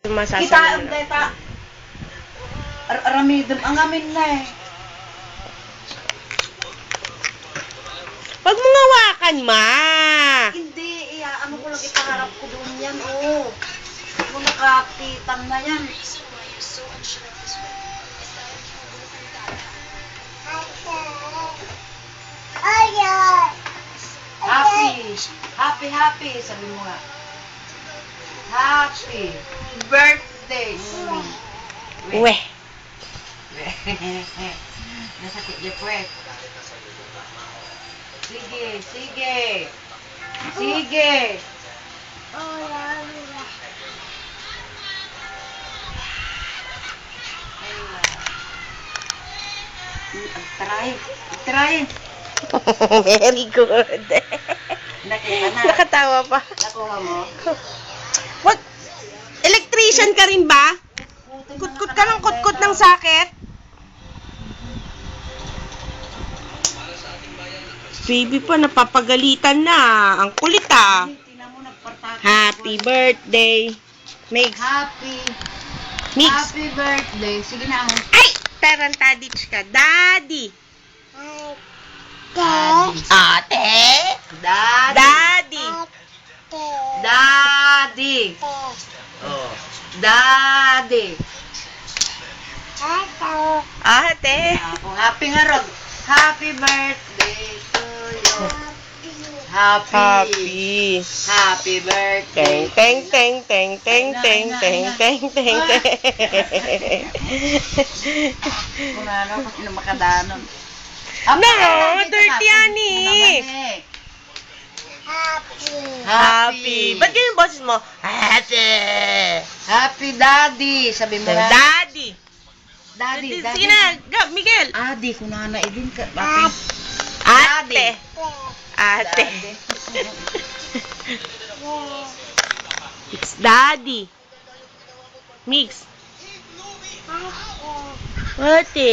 Masasabi Kita, na. deta. Aramidom, ang amin na eh. Pag mo ngawakan, ma! Hindi, ano ko lang ipaharap ko doon yan, oh. Kung nakapitan na yan. Happy, sabi mo nga. Happy birthday. Weh. Nasakit niya puwet. Sige. Try. Very good. Nakita na. Nakatawa pa. Nakuha mo? What? Electrician ka rin ba? Kutkut ka ng kutkut ng socket? Baby pa, napapagalitan na. Ang kulit ah. Tingnan mo, nagpartake. Happy birthday. Mix. Mix. Happy birthday. Sige na. Ay! Tarantadich ka. Daddy. Daddy. Ate. Daddy. Daddy. Oh. Daddy. Ate. Ako, happy nga rod. Happy birthday to you. Happy birthday. Teng. Kung ano, kasi na makadanon. No, dirty yan eh. Happy. Ba't ganyan yung boses mo? Happy daddy. Sabi mo nga. Daddy. Daddy. Sige na, Miguel. Adi, kung na idin ka. Ate. It's daddy. Mix. Ate.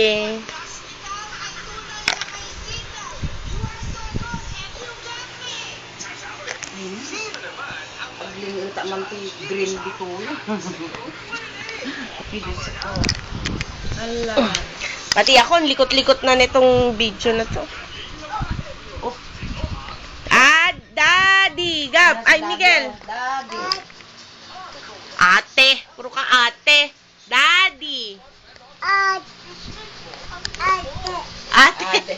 Paglingin ta man ti green dito. Hala. Pati ako, ang likot-likot na nitong video na to. Oh, Daddy. Gab. Ay, Miguel. Daddy. Ate. Puro ka ate. Daddy. Ate.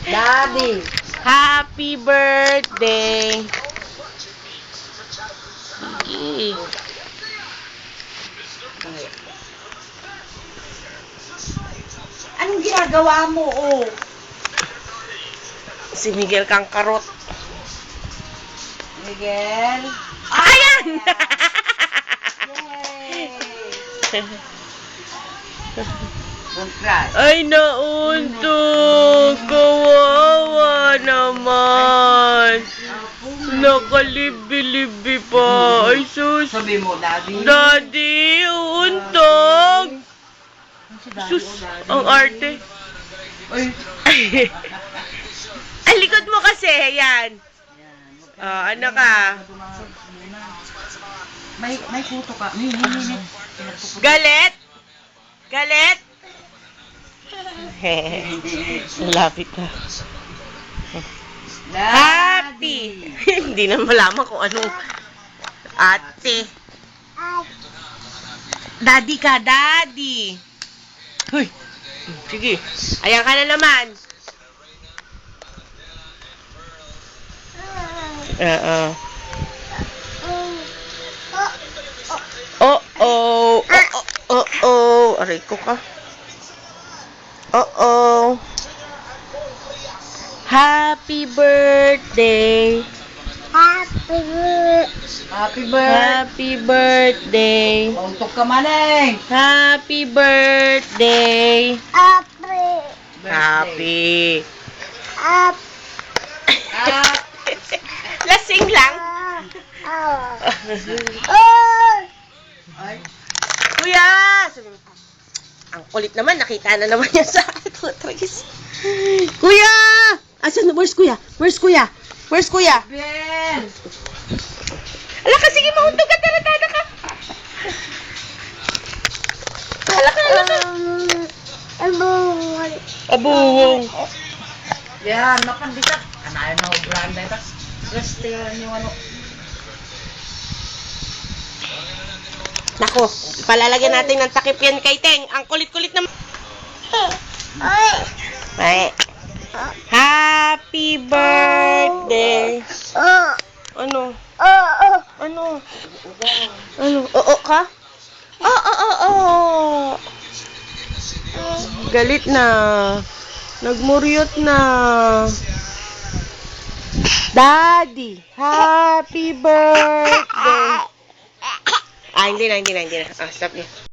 Daddy. Happy birthday. Sige. Anong ginagawa mo, oh? Si Miguel kang karot. Miguel. Ayan! Yay! Don't cry. Ay, nauntog. Kawawa naman. Nakalibi-libi pa. Ay, sus. Sabi mo, Daddy. Daddy, untog. Sus, ang arte. Uy. Ang likod mo kasi, yan. Ano ka? May kuto ka. May. Galit? Galit? Lapit na. Happy! Hindi na malaman kung anong ate. Daddy ka, daddy. Hoy. Sige. Ayan ka na naman. Oh. Aray ko ka. Happy birthday. Happy birthday. Untok ka maneng. Happy birthday. Happy. Lasing lang. Ay. Kuya! Ang kulit naman, nakita na naman niya sa akin. Kuya! Asan? Where's kuya? Where's kuya? Where's kuya? Ben! Ala ka, sige, mauntog ka, taratada ka. Yan, mapandikat. Kanayan na obran na ito. Gusto yung ano. Nako, palalagyan natin ng takip yan kay Teng. Ang kulit-kulit naman. Ay. Happy birthday. Ano? Ano? Ano? Oo ka? Oo. Galit na. Nagmuryot na. Daddy, happy birthday. Hindi na. Ah, stop na.